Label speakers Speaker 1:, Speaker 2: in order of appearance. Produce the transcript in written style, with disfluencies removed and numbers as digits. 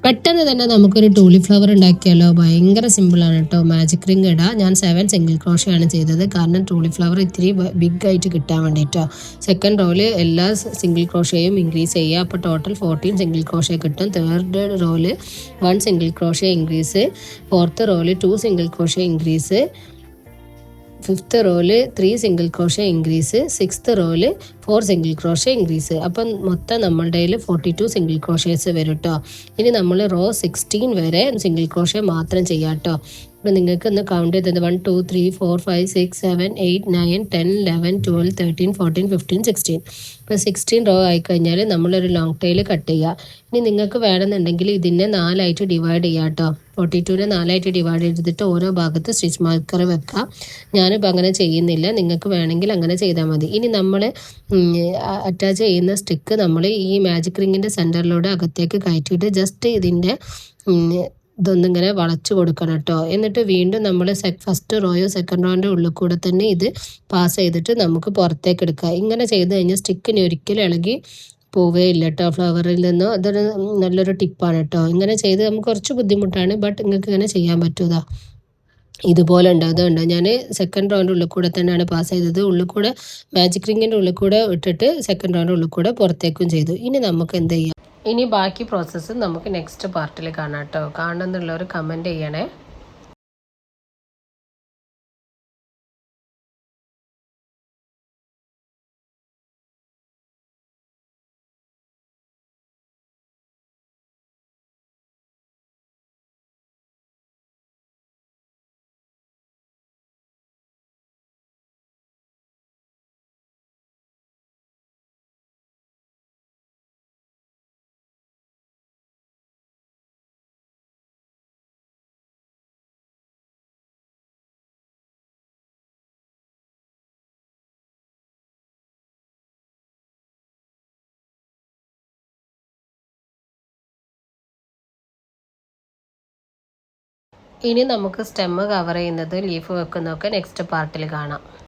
Speaker 1: പെട്ടെന്ന് തന്നെ നമുക്കൊരു ടൂലിഫ്ലവർ ഉണ്ടാക്കിയാലോ. ഭയങ്കര സിമ്പിളാണ് കേട്ടോ. മാജിക് റിംഗ് ഇടുക. ഞാൻ 7 സിംഗിൾ ക്രോഷയാണ് ചെയ്തത്, കാരണം ടൂലിഫ്ലവർ ഇത്തിരി ബിഗ് ആയിട്ട് കിട്ടാൻ വേണ്ടിയിട്ടോ. സെക്കൻഡ് റോയിൽ എല്ലാ സിംഗിൾ ക്രോഷയും ഇൻക്രീസ് ചെയ്യുക. അപ്പോൾ ടോട്ടൽ 14 സിംഗിൾ ക്രോഷേ കിട്ടും. തേർഡ് റോയിൽ 1 സിംഗിൾ ക്രോഷേ ഇൻക്രീസ്, ഫോർത്ത് റോയിൽ 2 സിംഗിൾ ക്രോഷേ ഇൻക്രീസ്, ഫിഫ്ത്ത് റോയിൽ 3 സിംഗിൾ ക്രോഷേ ഇൻക്രീസ്, സിക്സ്ത് റോയിൽ 4 സിംഗിൾ ക്രോഷേ ഇൻക്രീസ്. അപ്പം മൊത്തം നമ്മളുടെ 42 സിംഗിൾ ക്രോഷേസ് വരും കേട്ടോ. ഇനി നമ്മൾ റോ 16 വരെ സിംഗിൾ ക്രോഷേ മാത്രം ചെയ്യാം കേട്ടോ. അപ്പോൾ നിങ്ങൾക്ക് ഒന്ന് കൗണ്ട് ചെയ്തത് 1 2 3 4 5 6 7 8 9 10 11 12 13 14 15 16. ഇപ്പോൾ 16 റോ ആയിക്കഴിഞ്ഞാൽ നമ്മളൊരു ലോങ് ടൈൽ കട്ട് ചെയ്യുക. ഇനി നിങ്ങൾക്ക് വേണമെന്നുണ്ടെങ്കിൽ ഇതിനെ 4ആയിട്ട് ഡിവൈഡ് ചെയ്യാം കേട്ടോ. 42നെ 4ആയിട്ട് ഡിവൈഡ് ചെയ്തിട്ട് ഓരോ ഭാഗത്ത് സ്റ്റിച്ച് മാർക്കർ വെക്കുക. ഞാനിപ്പോൾ അങ്ങനെ ചെയ്യുന്നില്ല, നിങ്ങൾക്ക് വേണമെങ്കിൽ അങ്ങനെ ചെയ്താൽ മതി. ഇനി നമ്മൾ അറ്റാച്ച് ചെയ്യുന്ന സ്റ്റിക്ക് നമ്മൾ ഈ മാജിക് റിങ്ങിൻ്റെ സെൻറ്ററിലൂടെ അകത്തേക്ക് കയറ്റിയിട്ട് ജസ്റ്റ് ഇതിൻ്റെ ഇതൊന്നിങ്ങനെ വളച്ചു കൊടുക്കണം കേട്ടോ. എന്നിട്ട് വീണ്ടും നമ്മൾ ഫസ്റ്റ് റോയോ സെക്കൻഡ് റോയുടെ ഉള്ളിൽ കൂടെ തന്നെ ഇത് പാസ് ചെയ്തിട്ട് നമുക്ക് പുറത്തേക്ക് എടുക്കുക. ഇങ്ങനെ ചെയ്ത് കഴിഞ്ഞാൽ സ്റ്റിക്കിന് ഒരിക്കലും ഇളകി പോവേ ഇല്ല കേട്ടോ ഫ്ലവറിൽ നിന്ന്. അതൊരു നല്ലൊരു ടിപ്പാണ് കേട്ടോ. ഇങ്ങനെ ചെയ്ത് നമുക്ക് കുറച്ച് ബുദ്ധിമുട്ടാണ്, ബട്ട് നിങ്ങൾക്ക് ഇങ്ങനെ ചെയ്യാൻ പറ്റുക. ഇതുപോലെ ഉണ്ട്, അതുണ്ട്. ഞാൻ സെക്കൻഡ് റൗണ്ട് ഉള്ളിൽ കൂടെ തന്നെയാണ് പാസ് ചെയ്തത്. ഉള്ളിൽ കൂടെ മാജിക് റിങ്ങിൻ്റെ ഉള്ളിൽ കൂടെ ഇട്ടിട്ട് സെക്കൻഡ് റൗണ്ട് ഉള്ളിൽ കൂടെ പുറത്തേക്കും ചെയ്തു. ഇനി നമുക്ക് എന്ത് ചെയ്യാം, ഇനി ബാക്കി പ്രോസസ്സ് നമുക്ക് നെക്സ്റ്റ് പാർട്ടിൽ കാണാം കേട്ടോ. കാണണമെന്നുള്ളവർ കമൻറ്റ് ചെയ്യണേ. ഇനി നമുക്ക് സ്റ്റെമ്മ് കവർ ചെയ്യുന്നത് ലീഫ് വെക്കുന്നതൊക്കെ നെക്സ്റ്റ് പാർട്ടിൽ കാണാം.